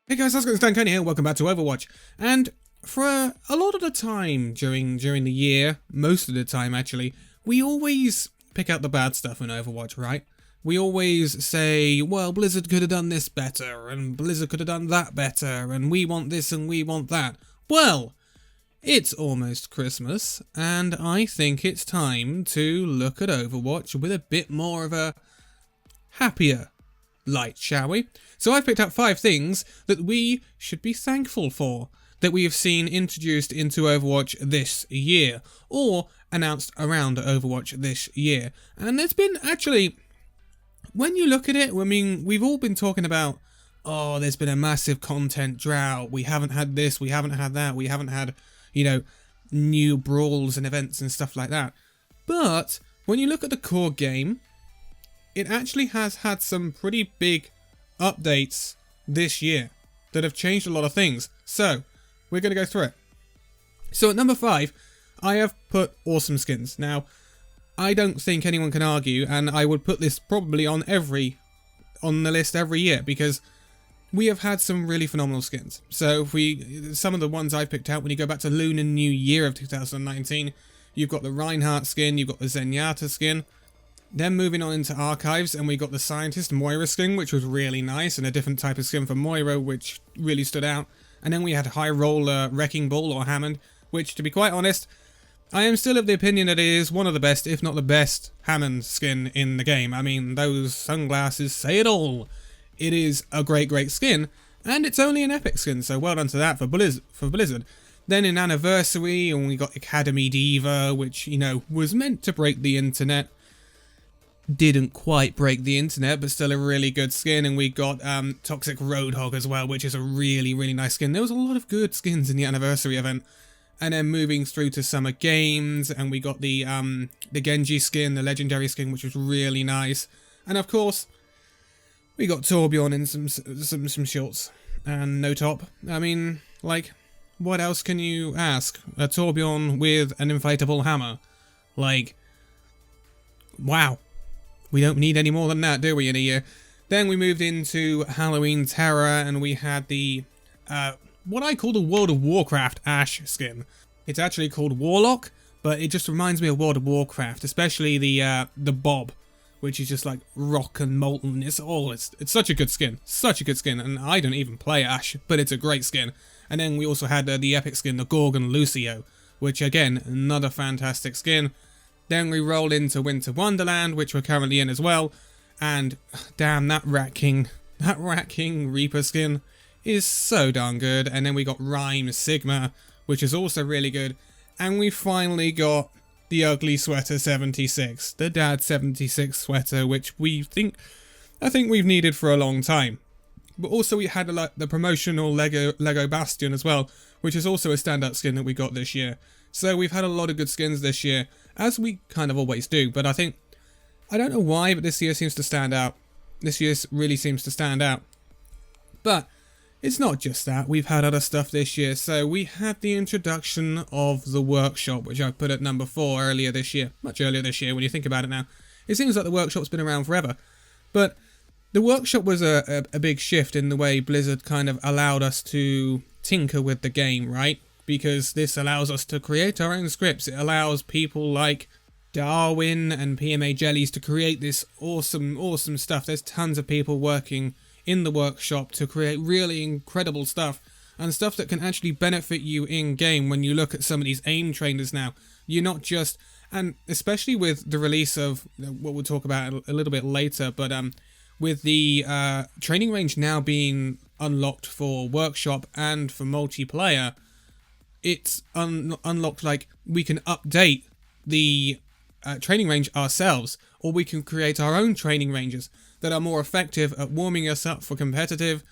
Hey guys, how's it going? It's Danconia here, welcome back to Overwatch. And for a lot of the time during the year, most of the time actually, we always pick out the bad stuff in Overwatch, right? We always say, well, Blizzard could have done this better, and Blizzard could have done that better, and we want this and we want that. Well, it's almost Christmas, and I think it's time to look at Overwatch with a bit more of a happier light, shall we? So I've picked out 5 things that we should be thankful for, that we have seen introduced into Overwatch this year, or announced around Overwatch this year. And there's been actually, when you look at it, I mean, we've all been talking about, oh, there's been a massive content drought, we haven't had this, we haven't had that, we haven't had, you know, new brawls and events and stuff like that. But when you look at the core game, it actually has had some pretty big updates this year that have changed a lot of things. So, we're going to go through it. So at number 5, I have put awesome skins. Now, I don't think anyone can argue, and I would put this probably on the list every year, because we have had some really phenomenal skins. So some of the ones I picked out, when you go back to Lunar New Year of 2019, you've got the Reinhardt skin, you've got the Zenyatta skin. Then moving on into Archives, and we got the Scientist Moira skin, which was really nice, and a different type of skin for Moira, which really stood out. And then we had High Roller Wrecking Ball, or Hammond, which, to be quite honest, I am still of the opinion that it is one of the best, if not the best, Hammond skin in the game. I mean, those sunglasses say it all. It is a great, great skin, and it's only an epic skin, so well done to that for Blizzard. Then in Anniversary, and we got Academy Diva, which, you know, was meant to break the internet. Didn't quite break the internet, but still a really good skin. And we got Toxic Roadhog as well, which is a really, really nice skin. There was a lot of good skins in the Anniversary event. And then moving through to Summer Games, and we got the Genji skin, the Legendary skin, which was really nice. And of course, we got Torbjorn in some shorts and no top. I mean, like, what else can you ask? A Torbjorn with an inflatable hammer. Like, wow. We don't need any more than that, do we, in a year? Then we moved into Halloween Terror, and we had the, what I call the World of Warcraft Ashe skin. It's actually called Warlock, but it just reminds me of World of Warcraft, especially the Bob, which is just like rock and molten. It's such a good skin, and I don't even play Ashe, but it's a great skin. And then we also had the epic skin, the Gorgon Lucio, which again, another fantastic skin. Then we roll into Winter Wonderland, which we're currently in as well, and damn, that Rat King Reaper skin is so darn good. And then we got Rhyme Sigma, which is also really good, and we finally got the Ugly Sweater 76, the Dad 76 sweater, which I think we've needed for a long time. But also we had the promotional Lego Bastion as well, which is also a standout skin that we got this year. So we've had a lot of good skins this year, as we kind of always do, but I don't know why, but this year seems to stand out. This year really seems to stand out. But it's not just that, we've had other stuff this year. So we had the introduction of the workshop, which I put at number 4 earlier this year. Much earlier this year when you think about it now. It seems like the workshop's been around forever. But the workshop was a big shift in the way Blizzard kind of allowed us to tinker with the game, right? Because this allows us to create our own scripts. It allows people like Darwin and PMAJellies to create this awesome, awesome stuff. There's tons of people working in the workshop to create really incredible stuff, and stuff that can actually benefit you in-game. When you look at some of these aim trainers now, you're not just, and especially with the release of what we'll talk about a little bit later, but with the training range now being unlocked for workshop and for multiplayer, it's unlocked, like, we can update the training range ourselves, or we can create our own training ranges that are more effective at warming us up for competitive,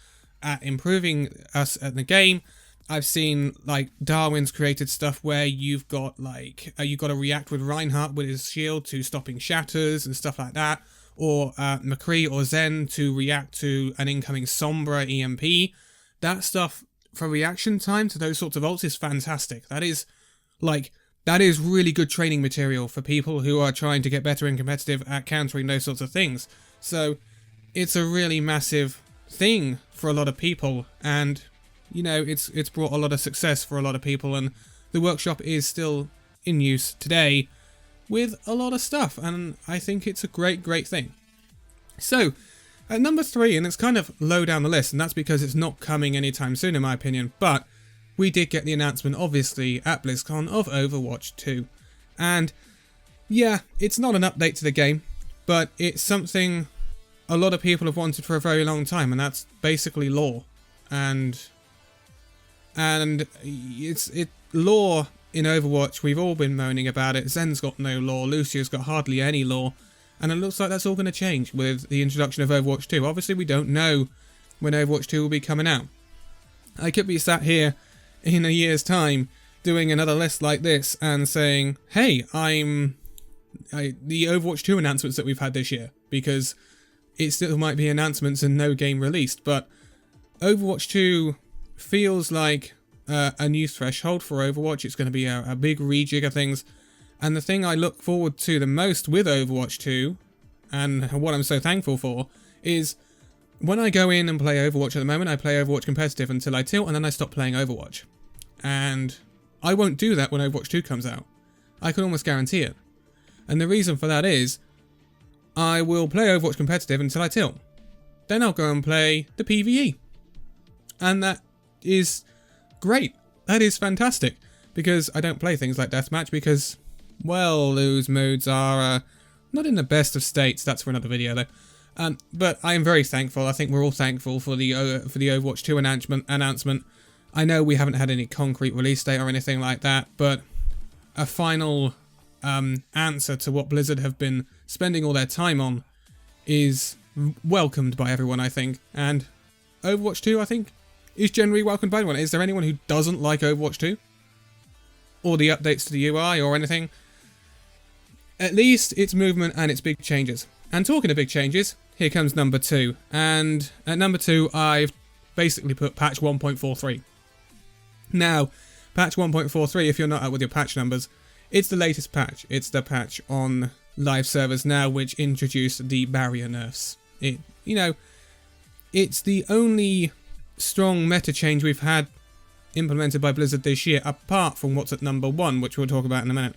at improving us at the game. I've seen, like, Darwin's created stuff where you've got, like, you've got to react with Reinhardt with his shield to stopping shatters and stuff like that, or McCree or Zen to react to an incoming Sombra EMP. That stuff, for reaction time to those sorts of ults, is fantastic. That is really good training material for people who are trying to get better and competitive at countering those sorts of things. So it's a really massive thing for a lot of people, and you know, it's brought a lot of success for a lot of people, and the workshop is still in use today with a lot of stuff, and I think it's a great thing. So at number 3, and it's kind of low down the list, and that's because it's not coming anytime soon in my opinion, but we did get the announcement obviously at BlizzCon of Overwatch 2. And yeah, it's not an update to the game, but it's something a lot of people have wanted for a very long time, and that's basically lore. And it's lore in Overwatch, we've all been moaning about it. Zen's got no lore, Lucio's got hardly any lore, and it looks like that's all going to change with the introduction of Overwatch 2. Obviously we don't know when Overwatch 2 will be coming out. I could be sat here in a year's time doing another list like this and saying, hey, the Overwatch 2 announcements that we've had this year, because it still might be announcements and no game released, but Overwatch 2 feels like a new threshold for Overwatch. It's going to be a big rejig of things, and the thing I look forward to the most with Overwatch 2, and what I'm so thankful for, is when I go in and play Overwatch at the moment, I play Overwatch competitive until I tilt, and then I stop playing Overwatch. And I won't do that when Overwatch 2 comes out. I can almost guarantee it. And the reason for that is, I will play Overwatch competitive until I tilt. Then I'll go and play the PvE. And that is great. That is fantastic. Because I don't play things like Deathmatch because, well, those modes are not in the best of states. That's for another video though. But I am very thankful. I think we're all thankful for the Overwatch 2 announcement. I know we haven't had any concrete release date or anything like that, but a final answer to what Blizzard have been spending all their time on is welcomed by everyone, I think. And Overwatch 2, I think, is generally welcomed by everyone. Is there anyone who doesn't like Overwatch 2? Or the updates to the UI or anything? At least its movement and its big changes. And talking of big changes, here comes number 2. And at number 2, I've basically put patch 1.43. Now, patch 1.43, if you're not out with your patch numbers, it's the latest patch. It's the patch on live servers now, which introduced the barrier nerfs. It's the only strong meta change we've had implemented by Blizzard this year, apart from what's at number 1, which we'll talk about in a minute.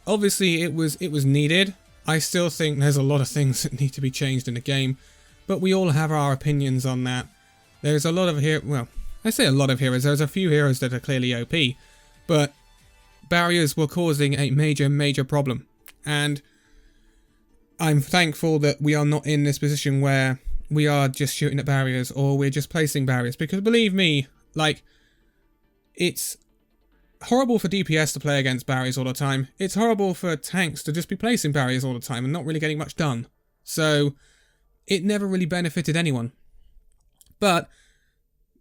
Obviously, it was needed. I still think there's a lot of things that need to be changed in the game, but we all have our opinions on that. There's a lot of I say a lot of heroes. There's a few heroes that are clearly OP, but barriers were causing a major problem. And I'm thankful that we are not in this position where we are just shooting at barriers or we're just placing barriers, because believe me, like, it's horrible for DPS to play against barriers all the time. It's horrible for tanks to just be placing barriers all the time and not really getting much done. So it never really benefited anyone. But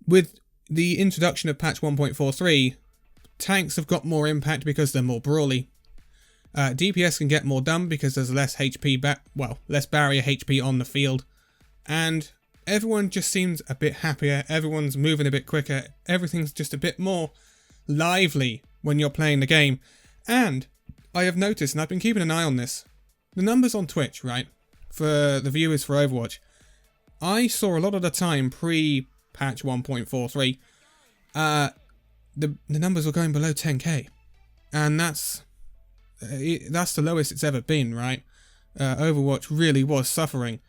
with the introduction of patch 1.43, tanks have got more impact because they're more brawly. DPS can get more done because there's less less barrier HP on the field. And everyone just seems a bit happier, everyone's moving a bit quicker, everything's just a bit more lively when you're playing the game. And I have noticed, and I've been keeping an eye on this, the numbers on Twitch, right, for the viewers for Overwatch, I saw a lot of the time pre-patch 1.43, the numbers were going below 10k, and that's the lowest it's ever been, right? Overwatch really was suffering,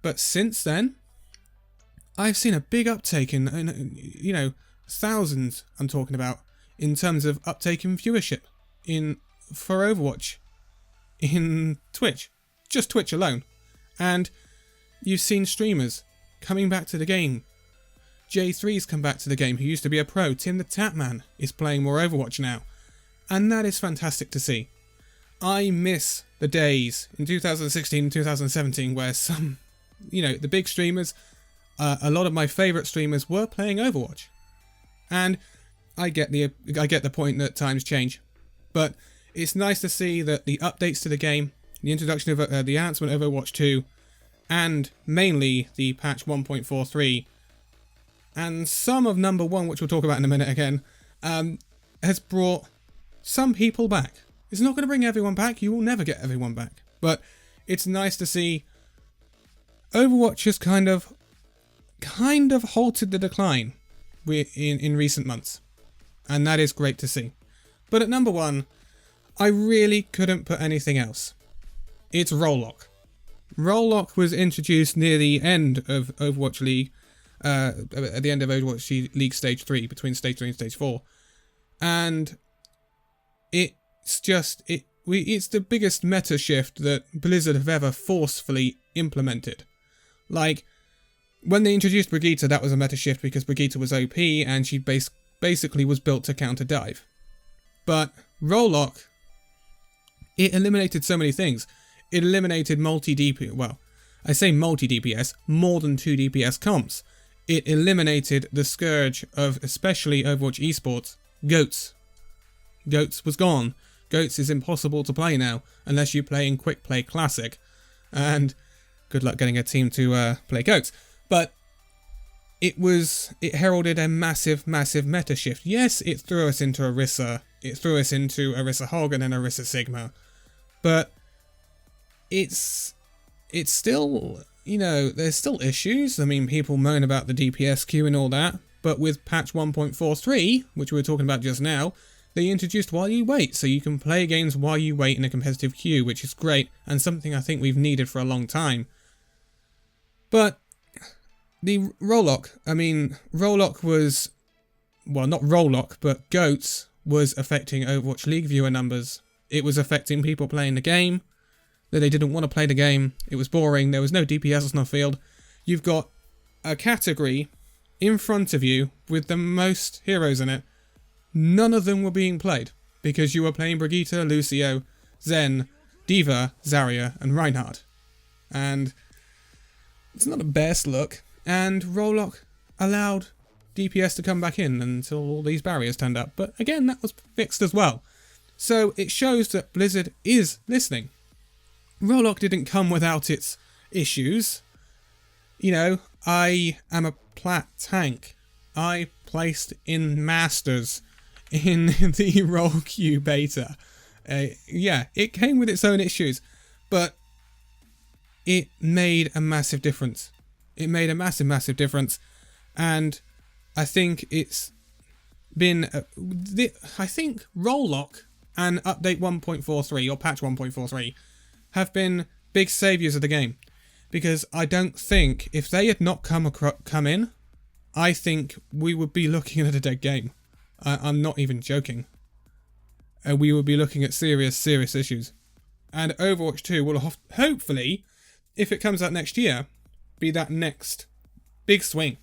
but since then, I've seen a big uptake in thousands, I'm talking about, in terms of uptake in viewership for Overwatch in Twitch, just Twitch alone. And you've seen streamers coming back to the game. J3's come back to the game, who used to be a pro. Tim the Tapman is playing more Overwatch now, and that is fantastic to see. I miss the days in 2016 and 2017 where some, the big streamers, a lot of my favourite streamers were playing Overwatch. And I get the point that times change, but it's nice to see that the updates to the game, the introduction of the announcement of Overwatch 2, and mainly the patch 1.43, and some of number 1, which we'll talk about in a minute again, has brought some people back. It's not going to bring everyone back. You will never get everyone back, but it's nice to see Overwatch has kind of kind of halted the decline in recent months. And that is great to see. But at number 1, I really couldn't put anything else. It's Rowlock. Rowlock was introduced near the end of Overwatch League, at the end of Overwatch League Stage 3, between Stage 3 and Stage 4. And it's the biggest meta shift that Blizzard have ever forcefully implemented. Like, when they introduced Brigitte, that was a meta shift because Brigitte was OP and she basically was built to counter dive. But Rowlock, it eliminated so many things. It eliminated multi-DPS, well, I say multi-DPS, more than 2 DPS comps. It eliminated the scourge of, especially Overwatch esports, Goats. Goats was gone. Goats is impossible to play now, unless you play in Quick Play Classic. And good luck getting a team to play Goats. But it heralded a massive meta shift. Yes, it threw us into Orisa. It threw us into Orisa Hog and then Orisa Sigma. But it's still, you know, there's still issues. I mean, people moan about the DPS queue and all that. But with patch 1.43, which we were talking about just now, they introduced while you wait. So you can play games while you wait in a competitive queue, which is great. And something I think we've needed for a long time. But the Rowlock, I mean, Rowlock was, well, not Rowlock, but Goats was affecting Overwatch League viewer numbers. It was affecting people playing the game, that they didn't want to play the game. It was boring. There was no DPS on the field. You've got a category in front of you with the most heroes in it. None of them were being played because you were playing Brigitte, Lucio, Zen, D.Va, Zarya, and Reinhardt. And it's not the best look. And Rowlock allowed DPS to come back in until all these barriers turned up. But again, that was fixed as well. So it shows that Blizzard is listening. Rowlock didn't come without its issues. You know, I am a plat tank. I placed in Masters in the Roll Q beta. Yeah, it came with its own issues. But it made a massive difference. It made a massive difference. And I think it's been... I think Rowlock and Update 1.43, or Patch 1.43, have been big saviours of the game. Because I don't think, if they had not come in, I think we would be looking at a dead game. I'm not even joking. We would be looking at serious issues. And Overwatch 2 will hopefully, if it comes out next year, be that next big swing.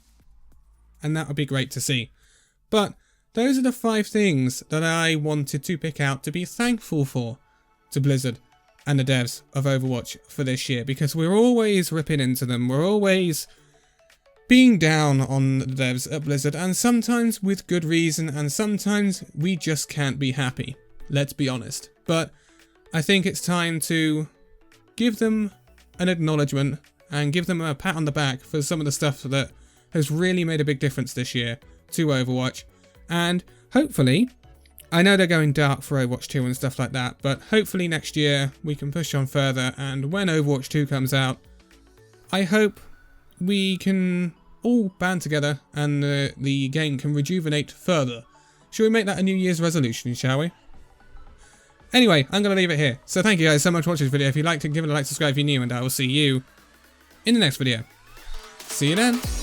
And that would be great to see. But those are the 5 things that I wanted to pick out to be thankful for to Blizzard and the devs of Overwatch for this year, because we're always ripping into them. We're always being down on the devs at Blizzard, and sometimes with good reason, and sometimes we just can't be happy. Let's be honest. But I think it's time to give them an acknowledgement and give them a pat on the back for some of the stuff that has really made a big difference this year to Overwatch. And hopefully, I know they're going dark for Overwatch 2 and stuff like that, but hopefully next year we can push on further, and when Overwatch 2 comes out, I hope we can all band together and the game can rejuvenate further. Shall we make that a New Year's resolution, shall we? Anyway, I'm going to leave it here. So thank you guys so much for watching this video. If you liked it, give it a like, subscribe if you're new, and I will see you in the next video. See you then.